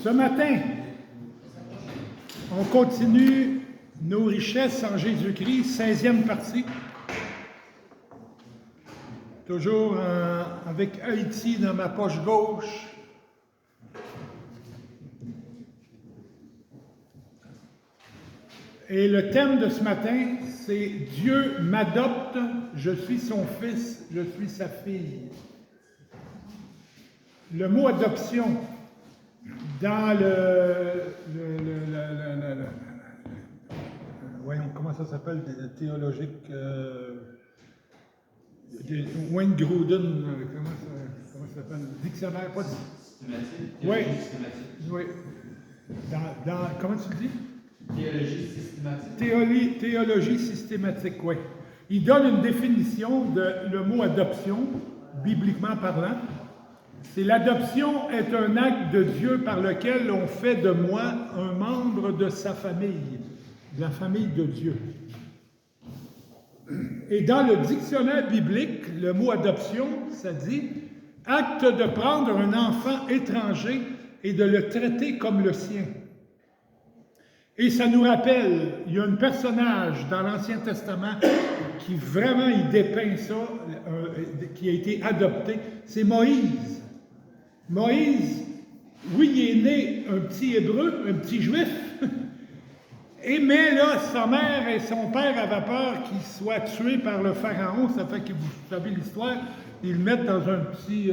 Ce matin, on continue nos richesses en Jésus-Christ, 16e partie. Toujours avec Haïti dans ma poche gauche. Et le thème de ce matin, c'est « Dieu m'adopte, je suis son fils, je suis sa fille ». Le mot « adoption », dans voyons, comment ça s'appelle, théologique, Wayne Gruden, comment ça s'appelle, dictionnaire, pas systématique. Oui, systématique. oui. Comment tu dis? Théologie systématique. Théologie systématique, oui. Il donne une définition de le mot adoption, bibliquement parlant. C'est l'adoption est un acte de Dieu par lequel on fait de moi un membre de sa famille, de la famille de Dieu. Et dans le dictionnaire biblique, le mot adoption, ça dit acte de prendre un enfant étranger et de le traiter comme le sien. Et ça nous rappelle, il y a un personnage dans l'Ancien Testament qui vraiment il dépeint ça, qui a été adopté, c'est Moïse. Moïse, oui, il est né un petit hébreu, un petit juif, mais là, sa mère et son père avaient peur qu'il soit tué par le pharaon, ça fait que vous savez l'histoire, ils le mettent dans un petit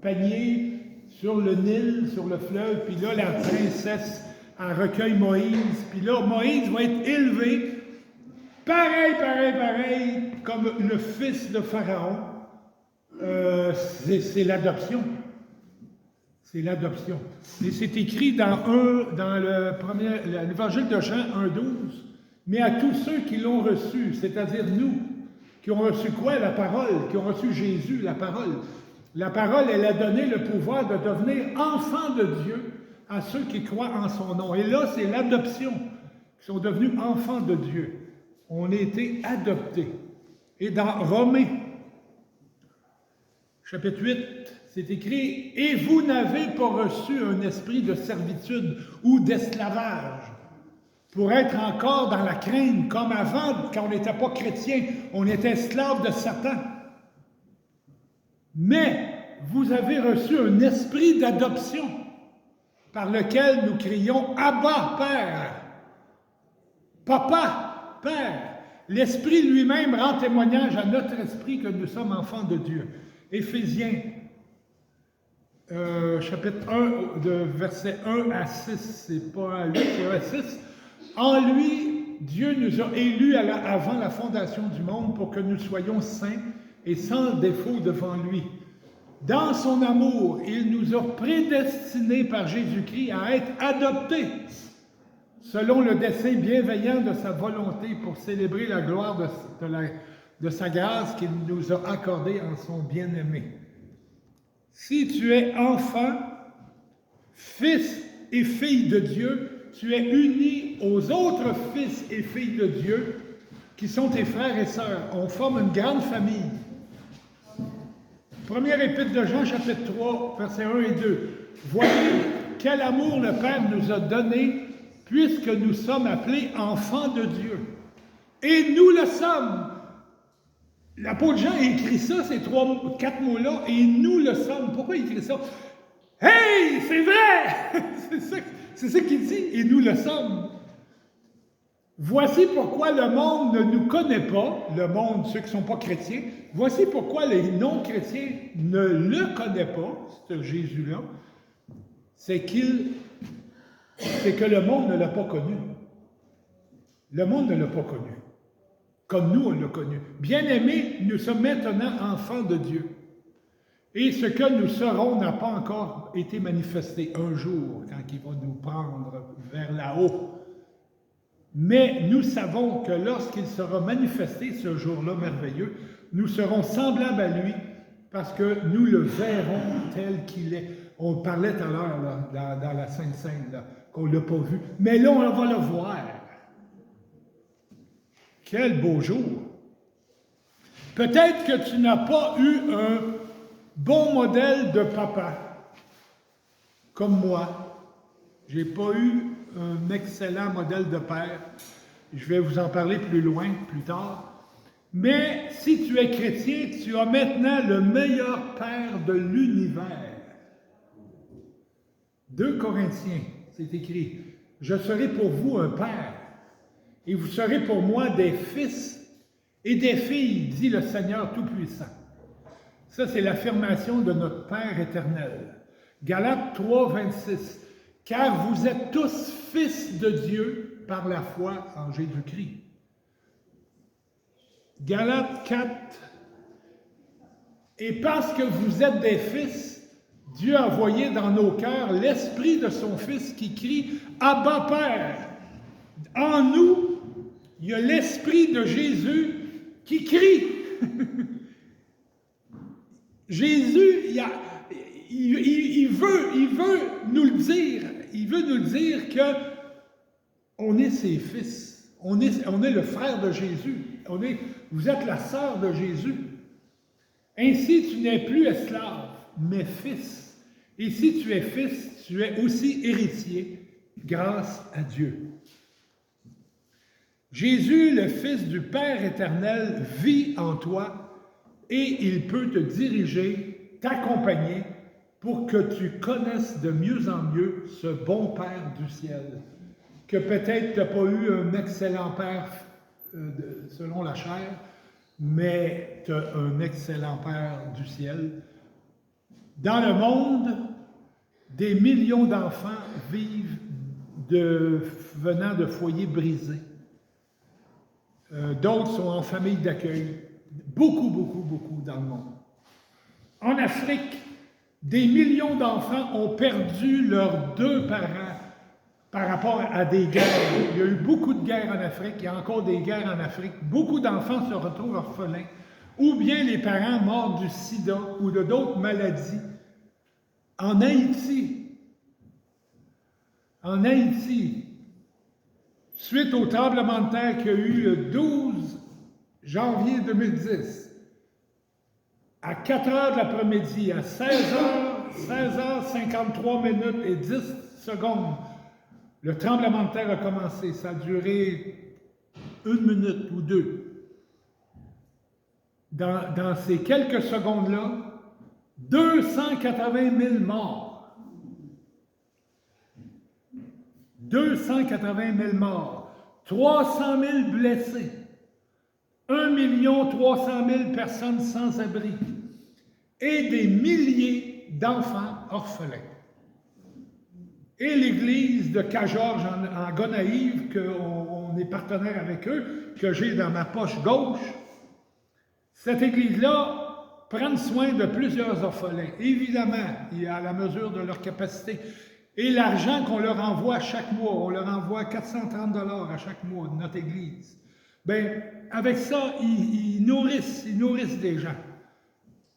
panier sur le Nil, sur le fleuve, puis là, la princesse elle recueille Moïse, puis là, Moïse va être élevé, pareil, comme le fils de Pharaon. C'est l'adoption. C'est l'adoption. Et c'est écrit dans l'évangile de Jean 1,12. Mais à tous ceux qui l'ont reçu, c'est-à-dire nous, qui ont reçu quoi? La parole, qui ont reçu Jésus, la parole. La parole, elle a donné le pouvoir de devenir enfant de Dieu à ceux qui croient en son nom. Et là, c'est l'adoption, qui sont devenus enfants de Dieu. On a été adoptés. Et dans Romains, chapitre 8, c'est écrit « Et vous n'avez pas reçu un esprit de servitude ou d'esclavage pour être encore dans la crainte, comme avant, quand on n'était pas chrétien, on était esclave de Satan. Mais vous avez reçu un esprit d'adoption par lequel nous crions « Abba, Père ». Papa, Père. L'Esprit lui-même rend témoignage à notre esprit que nous sommes enfants de Dieu. Éphésiens, chapitre 1, de versets 1 à 6, c'est pas à 8, c'est à 6. En lui, Dieu nous a élus avant la fondation du monde pour que nous soyons saints et sans défaut devant lui. Dans son amour, il nous a prédestinés par Jésus-Christ à être adoptés selon le dessein bienveillant de sa volonté pour célébrer la gloire de sa grâce qu'il nous a accordée en son bien-aimé. Si tu es enfant, fils et fille de Dieu, tu es uni aux autres fils et filles de Dieu qui sont tes frères et sœurs. On forme une grande famille. Première épître de Jean, chapitre 3, versets 1 et 2. Voyez quel amour le Père nous a donné puisque nous sommes appelés enfants de Dieu. Et nous le sommes. L'apôtre Jean a écrit ça, ces 4 mots-là, et nous le sommes. Pourquoi il écrit ça? Hey, c'est vrai! c'est ça qu'il dit, et nous le sommes. Voici pourquoi le monde ne nous connaît pas, le monde, ceux qui ne sont pas chrétiens, voici pourquoi les non-chrétiens ne le connaissent pas, ce Jésus-là, c'est que le monde ne l'a pas connu. Le monde ne l'a pas connu. Comme nous, on l'a connu. Bien-aimés, nous sommes maintenant enfants de Dieu. Et ce que nous serons n'a pas encore été manifesté un jour, quand il va nous prendre vers là-haut. Mais nous savons que lorsqu'il sera manifesté, ce jour-là merveilleux, nous serons semblables à lui, parce que nous le verrons tel qu'il est. On parlait tout à l'heure dans la Sainte Seine, qu'on ne l'a pas vu. Mais là, on va le voir. Quel beau jour! Peut-être que tu n'as pas eu un bon modèle de papa, comme moi. Je n'ai pas eu un excellent modèle de père. Je vais vous en parler plus loin, plus tard. Mais si tu es chrétien, tu as maintenant le meilleur père de l'univers. 2 Corinthiens, c'est écrit, « Je serai pour vous un père, et vous serez pour moi des fils et des filles, dit le Seigneur Tout-Puissant. » Ça, c'est l'affirmation de notre Père éternel. Galates 3, 26. « Car vous êtes tous fils de Dieu par la foi en Jésus-Christ. » Galates 4. « Et parce que vous êtes des fils, Dieu a envoyé dans nos cœurs l'esprit de son Fils qui crie « Abba, Père ». En nous, il y a l'esprit de Jésus qui crie. Jésus, il veut nous le dire. Il veut nous dire que on est ses fils. On est le frère de Jésus. Vous êtes la sœur de Jésus. Ainsi, tu n'es plus esclave, mais fils. Et si tu es fils, tu es aussi héritier grâce à Dieu. Jésus, le Fils du Père éternel, vit en toi et il peut te diriger, t'accompagner pour que tu connaisses de mieux en mieux ce bon Père du ciel, que peut-être tu n'as pas eu un excellent Père selon la chair, mais tu as un excellent Père du ciel. Dans le monde, des millions d'enfants vivent venant de foyers brisés. D'autres sont en famille d'accueil. Beaucoup dans le monde. En Afrique, des millions d'enfants ont perdu leurs 2 parents par rapport à des guerres. Il y a eu beaucoup de guerres en Afrique, il y a encore des guerres en Afrique. Beaucoup d'enfants se retrouvent orphelins, ou bien les parents morts du sida ou de d'autres maladies. En Haïti, suite au tremblement de terre qu'il y a eu le 12 janvier 2010, à 4 heures de l'après-midi, à 16h53 minutes et 10 secondes, le tremblement de terre a commencé. Ça a duré 1 minute ou 2. Dans ces quelques secondes-là, 280 000 morts. 280 000 morts. 300 000 blessés. 1 300 000 personnes sans abri. Et des milliers d'enfants orphelins. Et l'Église de Cajorge en Gonaïve, qu'on est partenaire avec eux, que j'ai dans ma poche gauche, cette Église-là prend soin de plusieurs orphelins. Évidemment, à la mesure de leur capacité. Et l'argent qu'on leur envoie chaque mois, on leur envoie 430 $ à chaque mois de notre Église. Bien, avec ça, ils nourrissent des gens.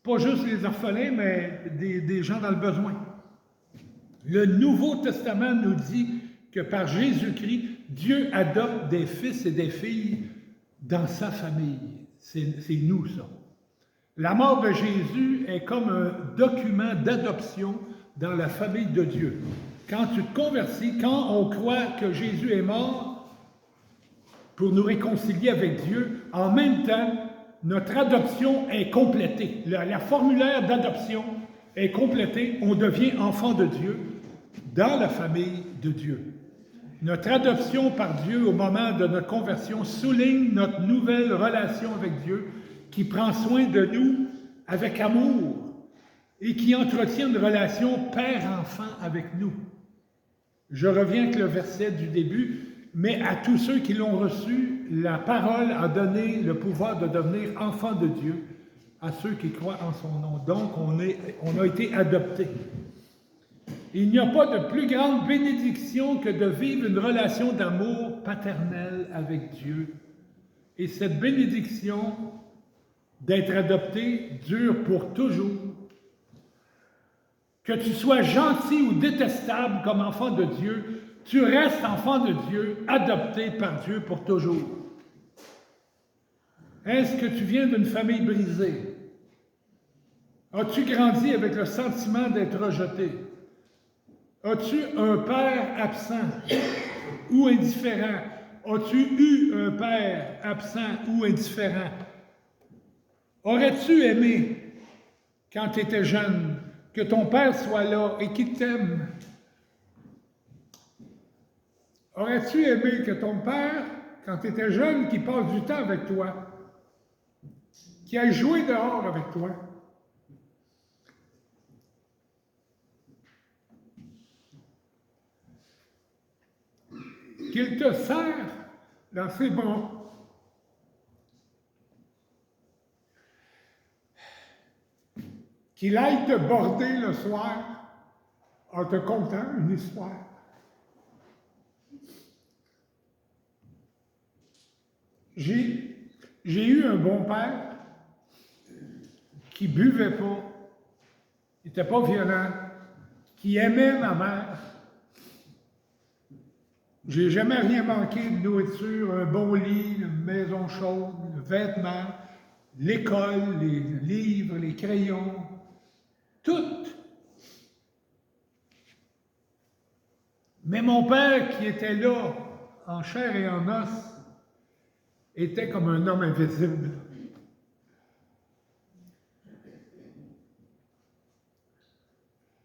Pas juste les orphelins, mais des gens dans le besoin. Le Nouveau Testament nous dit que par Jésus-Christ, Dieu adopte des fils et des filles dans sa famille. C'est nous, ça. La mort de Jésus est comme un document d'adoption dans la famille de Dieu. Quand tu te convertis, quand on croit que Jésus est mort pour nous réconcilier avec Dieu, en même temps, notre adoption est complétée. La formulaire d'adoption est complétée. On devient enfant de Dieu dans la famille de Dieu. Notre adoption par Dieu au moment de notre conversion souligne notre nouvelle relation avec Dieu qui prend soin de nous avec amour et qui entretient une relation père-enfant avec nous. Je reviens avec le verset du début, mais à tous ceux qui l'ont reçu, la parole a donné le pouvoir de devenir enfants de Dieu, à ceux qui croient en son nom. Donc, on a été adoptés. Il n'y a pas de plus grande bénédiction que de vivre une relation d'amour paternel avec Dieu. Et cette bénédiction d'être adopté dure pour toujours. Que tu sois gentil ou détestable comme enfant de Dieu, tu restes enfant de Dieu, adopté par Dieu pour toujours. Est-ce que tu viens d'une famille brisée? As-tu grandi avec le sentiment d'être rejeté? As-tu un père absent ou indifférent? As-tu eu un père absent ou indifférent? Aurais-tu aimé, quand tu étais jeune, que ton père soit là et qu'il t'aime? Aurais-tu aimé que ton père, quand tu étais jeune, qu'il passe du temps avec toi, qu'il aille jouer dehors avec toi? Qu'il te serre dans ses bras. Qu'il aille te border le soir en te contant une histoire. J'ai eu un bon père qui buvait pas, qui n'était pas violent, qui aimait ma mère. J'ai jamais rien manqué de nourriture, un bon lit, une maison chaude, vêtements, l'école, les livres, les crayons, tout. Mais mon père, qui était là, en chair et en os, était comme un homme invisible.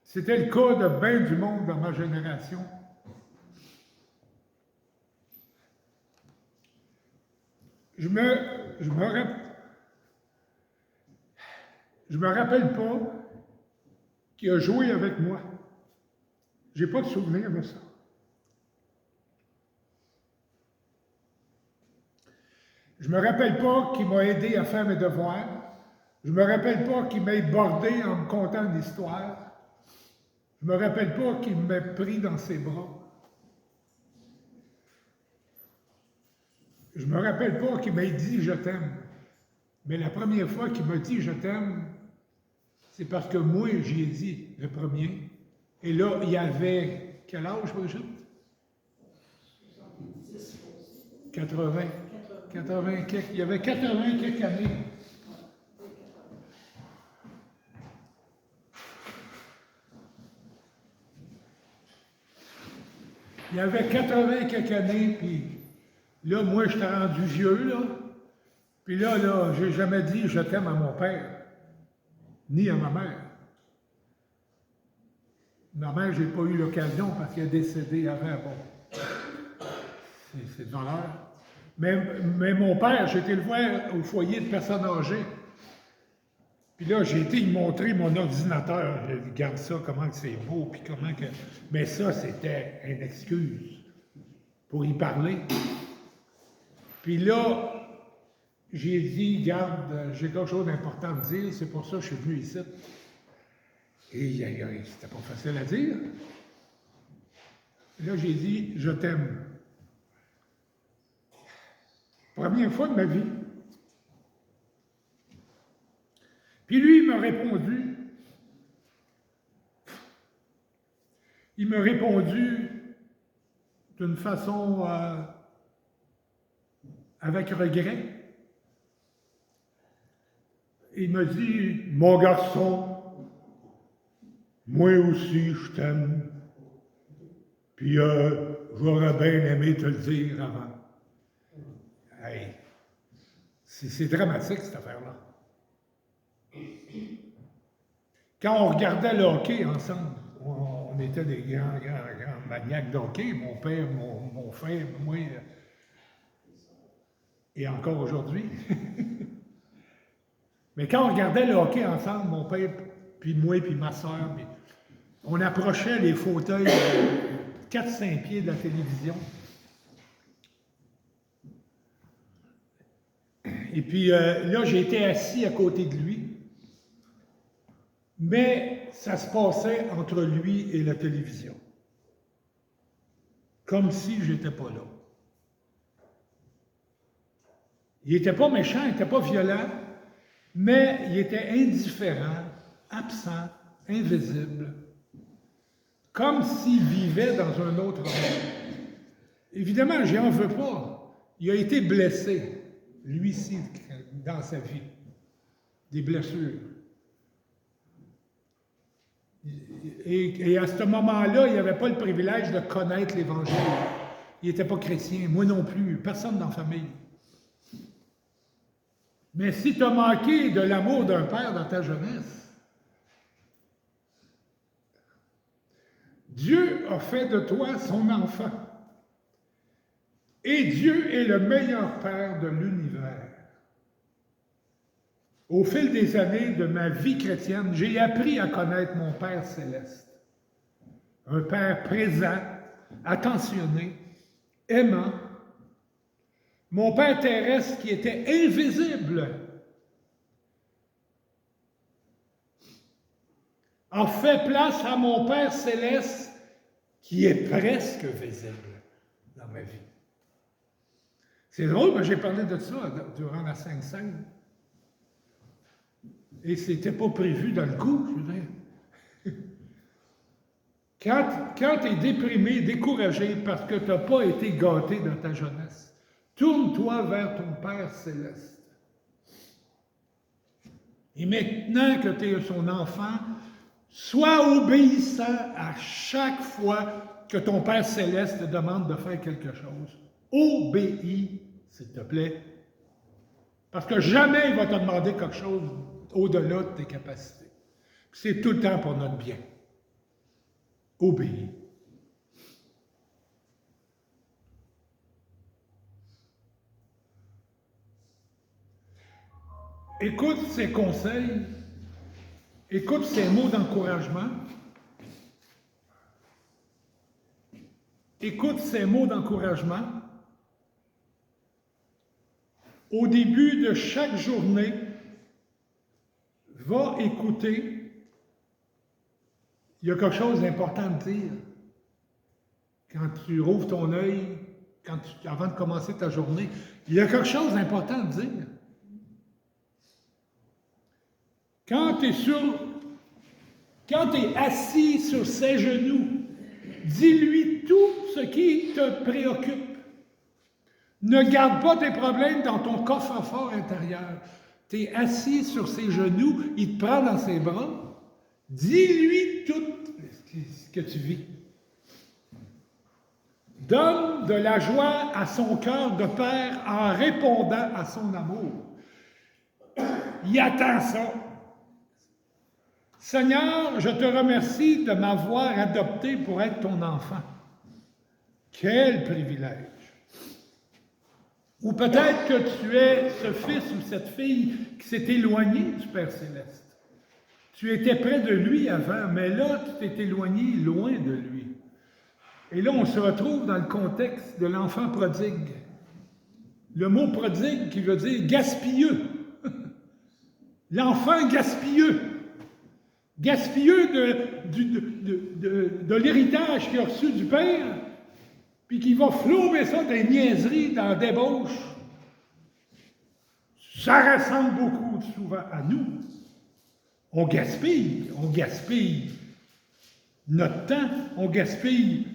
C'était le cas de bien du monde dans ma génération. Je me rappelle pas qu'il a joué avec moi. J'ai pas de souvenir de ça. Je me rappelle pas qu'il m'a aidé à faire mes devoirs. Je me rappelle pas qu'il m'ait bordé en me contant une histoire. Je me rappelle pas qu'il m'ait pris dans ses bras. Je me rappelle pas qu'il m'ait dit « je t'aime ». Mais la première fois qu'il m'a dit « je t'aime », c'est parce que moi, j'y ai dit le premier. Et là, il y avait... Quel âge, Brigitte? 80. 80 quelques. Il y avait 80 quelques années. Il y avait 80 quelques années, puis là, moi, j'étais rendu vieux, là. Puis là, j'ai jamais dit « je t'aime » à mon père, ni à ma mère. Ma mère, j'ai pas eu l'occasion parce qu'elle est décédée avant. Bon, c'est de l'honneur. Mais mon père, j'ai été le voir au foyer de personnes âgées. Puis là, j'ai été lui montrer mon ordinateur. Regarde ça, comment c'est beau, puis comment que... Mais ça, c'était une excuse pour y parler. Puis là, j'ai dit, garde, j'ai quelque chose d'important à dire, c'est pour ça que je suis venu ici. Et c'était pas facile à dire. Là, j'ai dit, je t'aime. Première fois de ma vie. Puis lui, il m'a répondu d'une façon avec regret. Il m'a dit, mon garçon, moi aussi, je t'aime. Puis j'aurais bien aimé te le dire avant. Hey, c'est dramatique, cette affaire-là. Quand on regardait le hockey ensemble, on était des grands maniaques de hockey, mon père, mon frère, moi, et encore aujourd'hui. Mais quand on regardait le hockey ensemble, mon père, puis moi, puis ma soeur, on approchait les fauteuils de 4-5 pieds de la télévision. Et puis là, j'ai été assis à côté de lui. Mais ça se passait entre lui et la télévision. Comme si je n'étais pas là. Il n'était pas méchant, il n'était pas violent, mais il était indifférent, absent, invisible. Comme s'il vivait dans un autre monde. Évidemment, je n'en veux pas. Il a été blessé. Lui-ci, dans sa vie, des blessures. Et à ce moment-là, il n'avait pas le privilège de connaître l'Évangile. Il n'était pas chrétien, moi non plus, personne dans la famille. Mais si tu as manqué de l'amour d'un père dans ta jeunesse, Dieu a fait de toi son enfant. Et Dieu est le meilleur père de l'univers. Au fil des années de ma vie chrétienne, j'ai appris à connaître mon Père céleste. Un Père présent, attentionné, aimant. Mon Père terrestre qui était invisible a fait place à mon Père céleste qui est presque visible dans ma vie. C'est drôle, mais j'ai parlé de ça durant la Sainte Seine. Et c'était pas prévu dans le coup, je veux dire. Quand tu es déprimé, découragé parce que tu n'as pas été gâté dans ta jeunesse, tourne-toi vers ton Père céleste. Et maintenant que tu es son enfant, sois obéissant à chaque fois que ton Père céleste te demande de faire quelque chose. Obéis, s'il te plaît. Parce que jamais il va te demander quelque chose au-delà de tes capacités. C'est tout le temps pour notre bien. Obéis. Écoute ses conseils, écoute ses mots d'encouragement, écoute ses mots d'encouragement. Au début de chaque journée, va écouter. Il y a quelque chose d'important à dire. Quand tu rouvres ton œil, avant de commencer ta journée, il y a quelque chose d'important à dire. Quand tu es assis sur ses genoux, dis-lui tout ce qui te préoccupe. Ne garde pas tes problèmes dans ton coffre-fort intérieur. Tu es assis sur ses genoux, il te prend dans ses bras. Dis-lui tout ce que tu vis. Donne de la joie à son cœur de père en répondant à son amour. Il attend ça. Seigneur, je te remercie de m'avoir adopté pour être ton enfant. Quel privilège! Ou peut-être que tu es ce fils ou cette fille qui s'est éloigné du Père céleste. Tu étais près de lui avant, mais là, tu t'es éloigné loin de lui. Et là, on se retrouve dans le contexte de l'enfant prodigue. Le mot prodigue qui veut dire gaspilleux. L'enfant gaspilleux. Gaspilleux de l'héritage qu'il a reçu du Père, puis qui va flouber ça des niaiseries dans la débauche. Ça ressemble beaucoup souvent à nous. On gaspille notre temps, on gaspille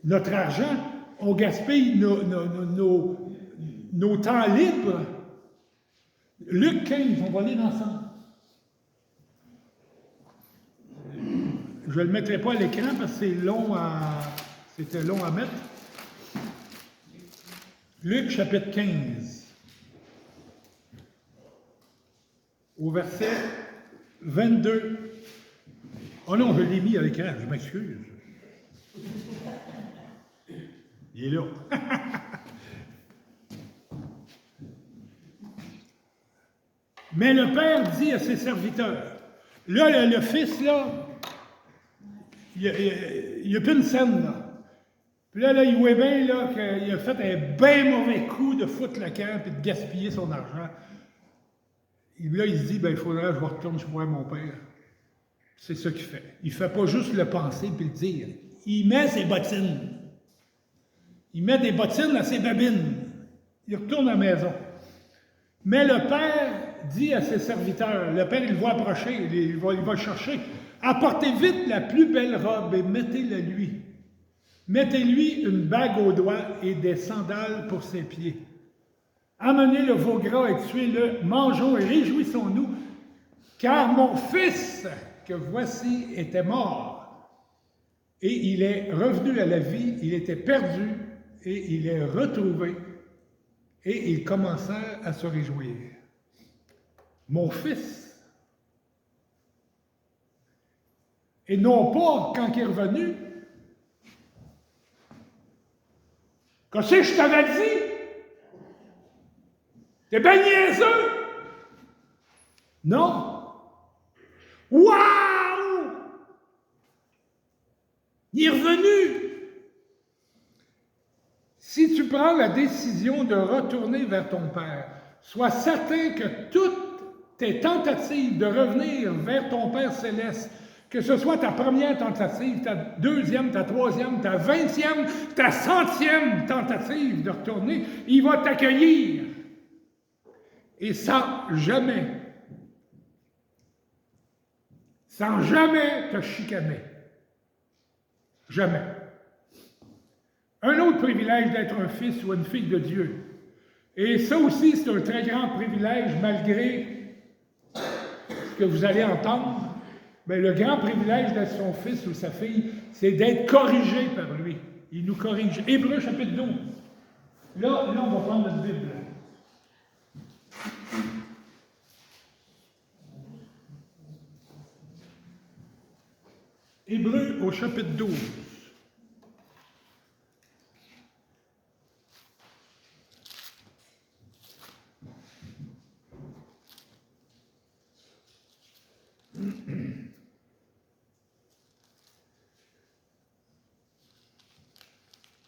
notre argent, on gaspille nos temps libres. Luc 15, on va lire ensemble. Je ne le mettrai pas à l'écran parce que c'était long à mettre. Luc chapitre 15, au verset 22. Oh non, je l'ai mis à l'écran, je m'excuse. Il est là. Mais le Père dit à ses serviteurs, là, le Fils, là, il n'y a plus une scène, là. Puis là, il voit bien là, qu'il a fait un bien mauvais coup de foutre le camp et de gaspiller son argent. Et là, il se dit, il faudrait que je retourne chez moi, mon père. C'est ça qu'il fait. Il ne fait pas juste le penser puis le dire. Il met ses bottines. Il met des bottines à ses babines. Il retourne à la maison. Mais le père dit à ses serviteurs, le père, il le voit approcher, il va le chercher. Apportez vite la plus belle robe et mettez-la lui. Mettez-lui une bague au doigt et des sandales pour ses pieds. Amenez le veau gras et tuez-le, mangeons et réjouissons-nous, car mon fils que voici était mort, et il est revenu à la vie, il était perdu, et il est retrouvé, et ils commencèrent à se réjouir. Mon fils. Et non pas quand il est revenu. Qu'est-ce que je t'avais dit? T'es bien niaiseux! Non. Waouh! Il est revenu! Si tu prends la décision de retourner vers ton Père, sois certain que toutes tes tentatives de revenir vers ton Père céleste, que ce soit ta première tentative, ta deuxième, ta troisième, ta 20e, ta 100e tentative de retourner, il va t'accueillir. Et sans jamais te chicaner. Jamais. Un autre privilège d'être un fils ou une fille de Dieu. Et ça aussi, c'est un très grand privilège, malgré ce que vous allez entendre. Mais le grand privilège d'être son fils ou sa fille, c'est d'être corrigé par lui. Il nous corrige. Hébreux chapitre 12. Là, on va prendre notre Bible. Hébreux au chapitre 12.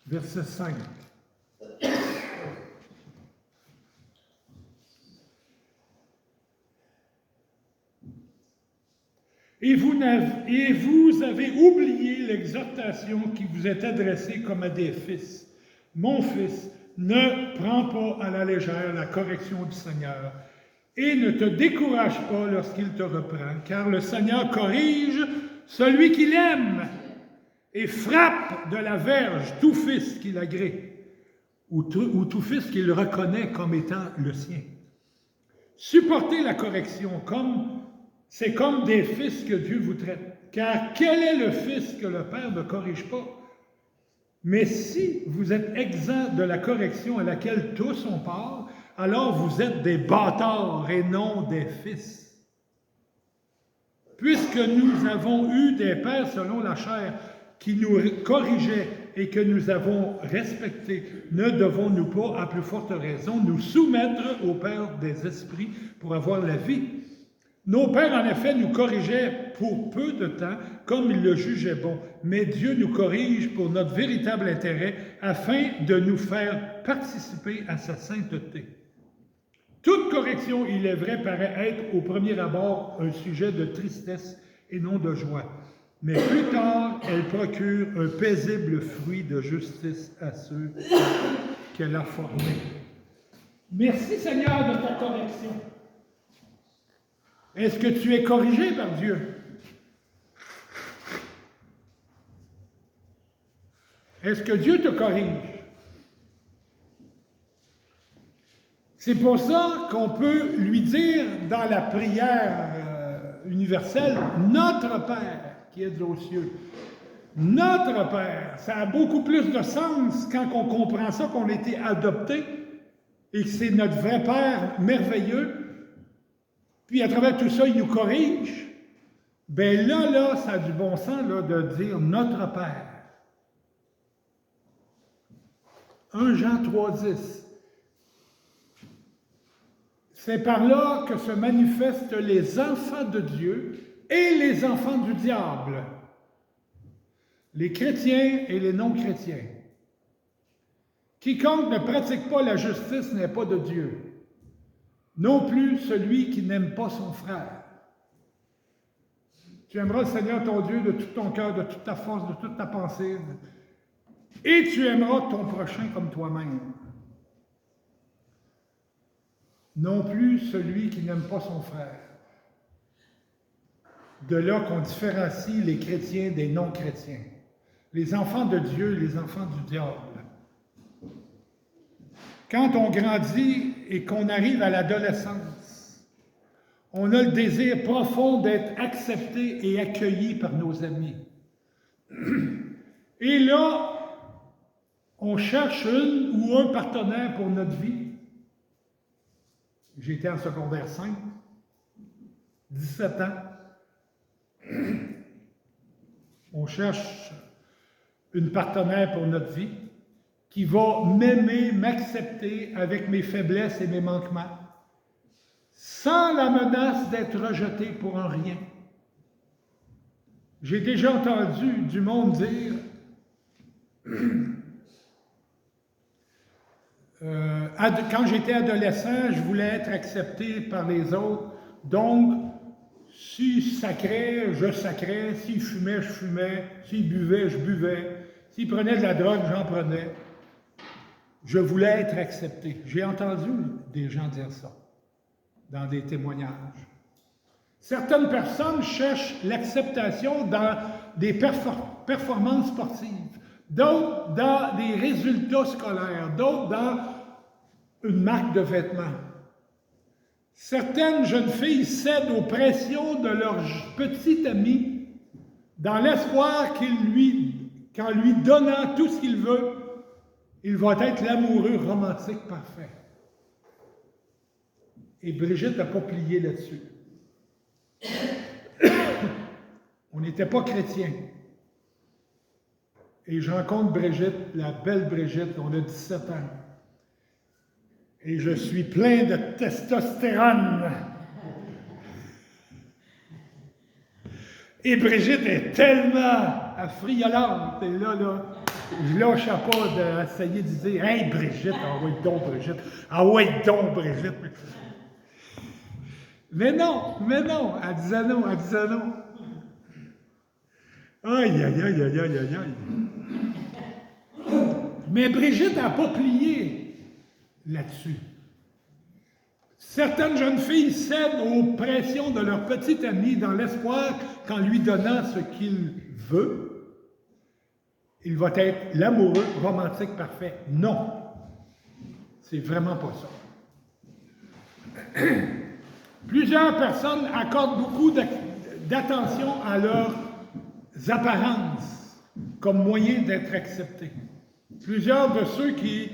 Verset 5. Et vous avez oublié l'exhortation qui vous est adressée comme à des fils. Mon fils, ne prends pas à la légère la correction du Seigneur et ne te décourage pas lorsqu'il te reprend, car le Seigneur corrige celui qu'il aime et frappe de la verge tout fils qu'il agrée ou tout fils qu'il reconnaît comme étant le sien. Supportez la correction c'est comme des fils que Dieu vous traite. Car quel est le fils que le Père ne corrige pas? Mais si vous êtes exempt de la correction à laquelle tous ont part, alors vous êtes des bâtards et non des fils. Puisque nous avons eu des pères selon la chair qui nous corrigeaient et que nous avons respectés, ne devons-nous pas, à plus forte raison, nous soumettre au Père des esprits pour avoir la vie? Nos pères, en effet, nous corrigeaient pour peu de temps, comme ils le jugeaient bon, mais Dieu nous corrige pour notre véritable intérêt, afin de nous faire participer à sa sainteté. Toute correction, il est vrai, paraît être au premier abord un sujet de tristesse et non de joie, mais plus tard, elle procure un paisible fruit de justice à ceux qu'elle a formés. Merci Seigneur de ta correction. Est-ce que tu es corrigé par Dieu? Est-ce que Dieu te corrige? C'est pour ça qu'on peut lui dire dans la prière universelle, « Notre Père qui est aux cieux ». Notre Père, ça a beaucoup plus de sens quand on comprend ça, qu'on a été adopté et que c'est notre vrai Père merveilleux. Puis à travers tout ça, il nous corrige. Bien là, ça a du bon sens là, de dire notre Père. 1 Jean 3,10. C'est par là que se manifestent les enfants de Dieu et les enfants du diable, les chrétiens et les non-chrétiens. Quiconque ne pratique pas la justice n'est pas de Dieu. Non plus celui qui n'aime pas son frère. Tu aimeras le Seigneur ton Dieu de tout ton cœur, de toute ta force, de toute ta pensée, et tu aimeras ton prochain comme toi-même. Non plus celui qui n'aime pas son frère. De là qu'on différencie les chrétiens des non-chrétiens. Les enfants de Dieu, les enfants du diable. quand on grandit et qu'on arrive à l'adolescence, on a le désir profond d'être accepté et accueilli par nos amis. Et là, on cherche une ou un partenaire pour notre vie. J'étais en secondaire 5, 17 ans. On cherche une partenaire pour notre vie qui va m'aimer, m'accepter avec mes faiblesses et mes manquements, sans la menace d'être rejeté pour un rien. J'ai déjà entendu du monde dire quand j'étais adolescent, je voulais être accepté par les autres, donc s'il sacrait, je sacrais, s'il fumait, je fumais, s'il buvait, je buvais, s'il prenait de la drogue, j'en prenais. Je voulais être accepté. J'ai entendu des gens dire ça dans des témoignages. Certaines personnes cherchent l'acceptation dans des performances sportives, d'autres dans des résultats scolaires, d'autres dans une marque de vêtements. Certaines jeunes filles cèdent aux pressions de leur petit ami dans l'espoir qu'en lui donnant tout ce qu'il veut, il va être l'amoureux romantique parfait. Et Brigitte n'a pas plié là-dessus. On n'était pas chrétiens. Et je rencontre Brigitte, la belle Brigitte, on a 17 ans. Et je suis plein de testostérone. Et Brigitte est tellement affriolante. Et là, je lâche pas d'essayer de dire « Hey Brigitte, ah ouais donc Brigitte, ah ouais donc Brigitte ». Mais non, elle disait non. Aïe, aïe, aïe, aïe, aïe, aïe, aïe. Mais Brigitte n'a pas plié là-dessus. Certaines jeunes filles cèdent aux pressions de leur petit ami dans l'espoir qu'en lui donnant ce qu'il veut, il va être l'amoureux romantique parfait. Non, c'est vraiment pas ça. Plusieurs personnes accordent beaucoup d'attention à leurs apparences comme moyen d'être acceptés. Plusieurs de ceux qui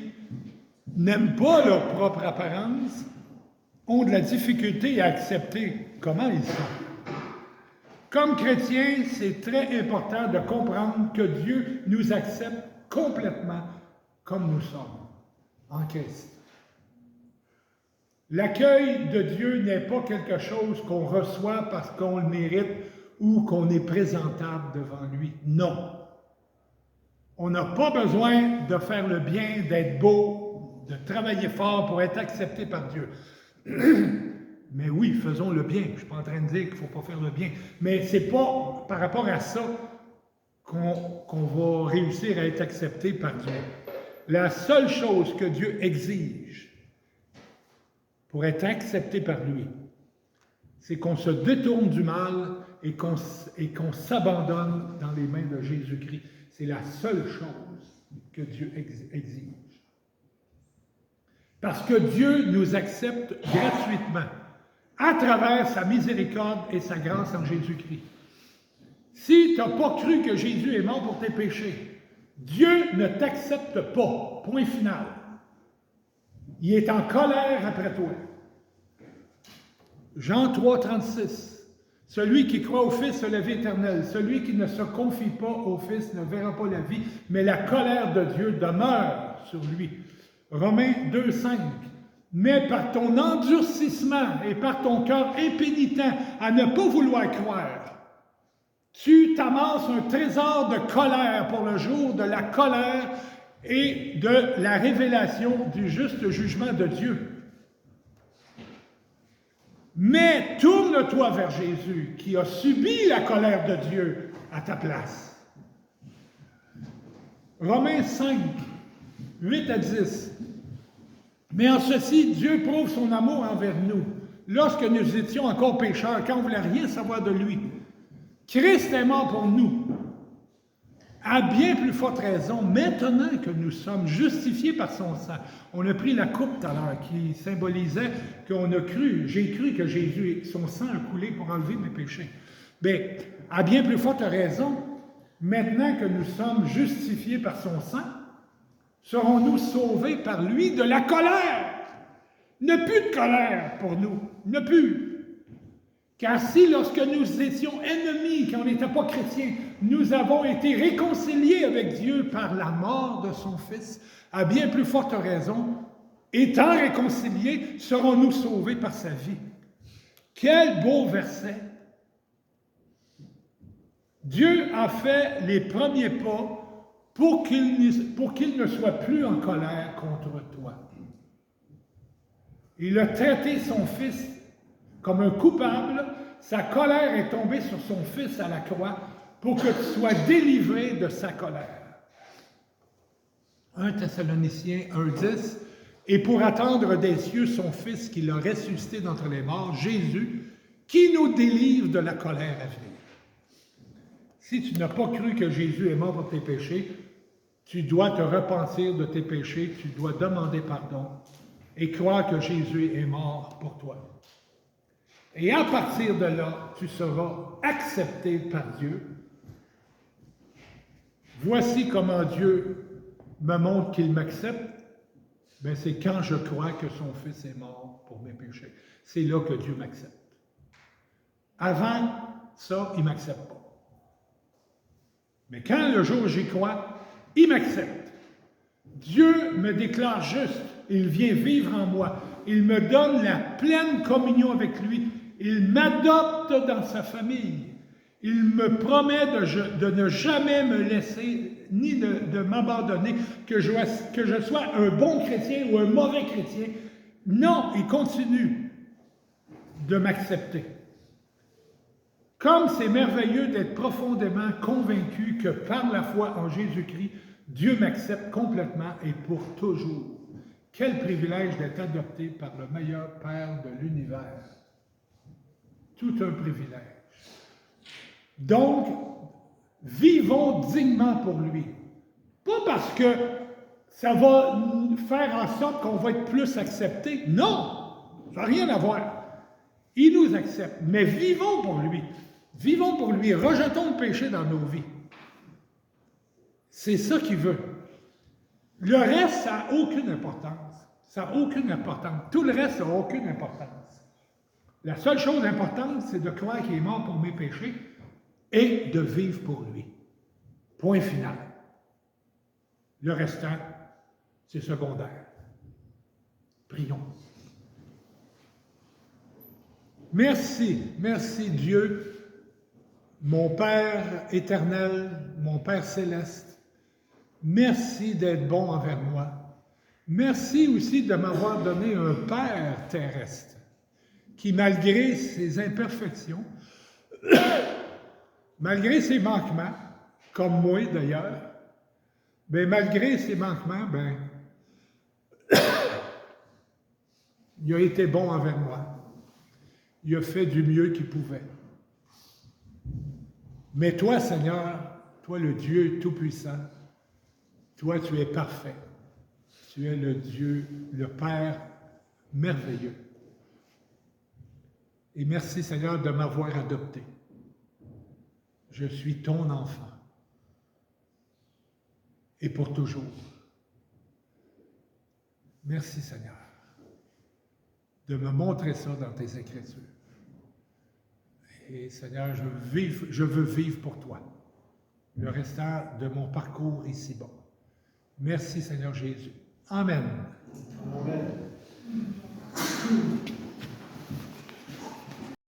n'aiment pas leur propre apparence ont de la difficulté à accepter comment ils sont. Comme chrétiens, c'est très important de comprendre que Dieu nous accepte complètement comme nous sommes, en Christ. L'accueil de Dieu n'est pas quelque chose qu'on reçoit parce qu'on le mérite ou qu'on est présentable devant lui. Non. On n'a pas besoin de faire le bien, d'être beau, de travailler fort pour être accepté par Dieu. Mais oui, faisons le bien. Je ne suis pas en train de dire qu'il ne faut pas faire le bien. Mais ce n'est pas par rapport à ça qu'on va réussir à être accepté par Dieu. La seule chose que Dieu exige pour être accepté par lui, c'est qu'on se détourne du mal et qu'on s'abandonne dans les mains de Jésus-Christ. C'est la seule chose que Dieu exige. Parce que Dieu nous accepte gratuitement à travers sa miséricorde et sa grâce en Jésus-Christ. Si tu n'as pas cru que Jésus est mort pour tes péchés, Dieu ne t'accepte pas. Point final. Il est en colère après toi. Jean 3, 36. Celui qui croit au Fils a la vie éternelle. Celui qui ne se confie pas au Fils ne verra pas la vie, mais la colère de Dieu demeure sur lui. Romains 2, 5. Mais par ton endurcissement et par ton cœur impénitent à ne pas vouloir croire, tu t'amasses un trésor de colère pour le jour de la colère et de la révélation du juste jugement de Dieu. Mais tourne-toi vers Jésus, qui a subi la colère de Dieu à ta place. Romains 5, 8 à 10. Mais en ceci, Dieu prouve son amour envers nous, lorsque nous étions encore pécheurs, quand on ne voulait rien savoir de lui. Christ est mort pour nous. À bien plus forte raison, maintenant que nous sommes justifiés par son sang. On a pris la coupe tout à l'heure qui symbolisait qu'on a cru, j'ai cru que Jésus, son sang a coulé pour enlever mes péchés. Bien, à bien plus forte raison, maintenant que nous sommes justifiés par son sang, serons-nous sauvés par lui de la colère. Ne plus de colère pour nous, ne plus. Car si lorsque nous étions ennemis, quand on n'était pas chrétiens, nous avons été réconciliés avec Dieu par la mort de son Fils, à bien plus forte raison, étant réconciliés, serons-nous sauvés par sa vie. Quel beau verset! Dieu a fait les premiers pas pour qu'il ne soit plus en colère contre toi. Il a traité son Fils comme un coupable, sa colère est tombée sur son Fils à la croix pour que tu sois délivré de sa colère. 1 Thessaloniciens 1,10 et pour attendre des cieux son Fils qu'il a ressuscité d'entre les morts, Jésus, qui nous délivre de la colère à venir. Si tu n'as pas cru que Jésus est mort pour tes péchés, tu dois te repentir de tes péchés, tu dois demander pardon et croire que Jésus est mort pour toi. Et à partir de là, tu seras accepté par Dieu. Voici comment Dieu me montre qu'il m'accepte. Ben, c'est quand je crois que son Fils est mort pour mes péchés. C'est là que Dieu m'accepte. Avant ça, il ne m'accepte pas. Mais quand le jour où j'y crois, il m'accepte. Dieu me déclare juste. Il vient vivre en moi. Il me donne la pleine communion avec lui. Il m'adopte dans sa famille. Il me promet de ne jamais me laisser ni de m'abandonner, que je sois un bon chrétien ou un mauvais chrétien. Non, il continue de m'accepter. Comme c'est merveilleux d'être profondément convaincu que par la foi en Jésus-Christ, Dieu m'accepte complètement et pour toujours. Quel privilège d'être adopté par le meilleur Père de l'univers. Tout un privilège. Donc, vivons dignement pour lui. Pas parce que ça va faire en sorte qu'on va être plus accepté. Non, ça n'a rien à voir. Il nous accepte, mais vivons pour lui. Vivons pour lui. Rejetons le péché dans nos vies. C'est ça qu'il veut. Le reste, ça n'a aucune importance. Ça n'a aucune importance. Tout le reste, ça n'a aucune importance. La seule chose importante, c'est de croire qu'il est mort pour mes péchés et de vivre pour lui. Point final. Le restant, c'est secondaire. Prions. Merci, merci Dieu, mon Père éternel, mon Père céleste. Merci d'être bon envers moi. Merci aussi de m'avoir donné un Père terrestre qui, malgré ses imperfections, malgré ses manquements, comme moi d'ailleurs, mais malgré ses manquements, il a été bon envers moi. Il a fait du mieux qu'il pouvait. Mais toi, Seigneur, toi le Dieu Tout-Puissant, toi tu es parfait. Tu es le Dieu, le Père merveilleux. Et merci Seigneur de m'avoir adopté. Je suis ton enfant. Et pour toujours. Merci Seigneur de me montrer ça dans tes Écritures. Et Seigneur, je veux vivre pour toi le restant de mon parcours ici-bas. Merci Seigneur Jésus. Amen. Amen.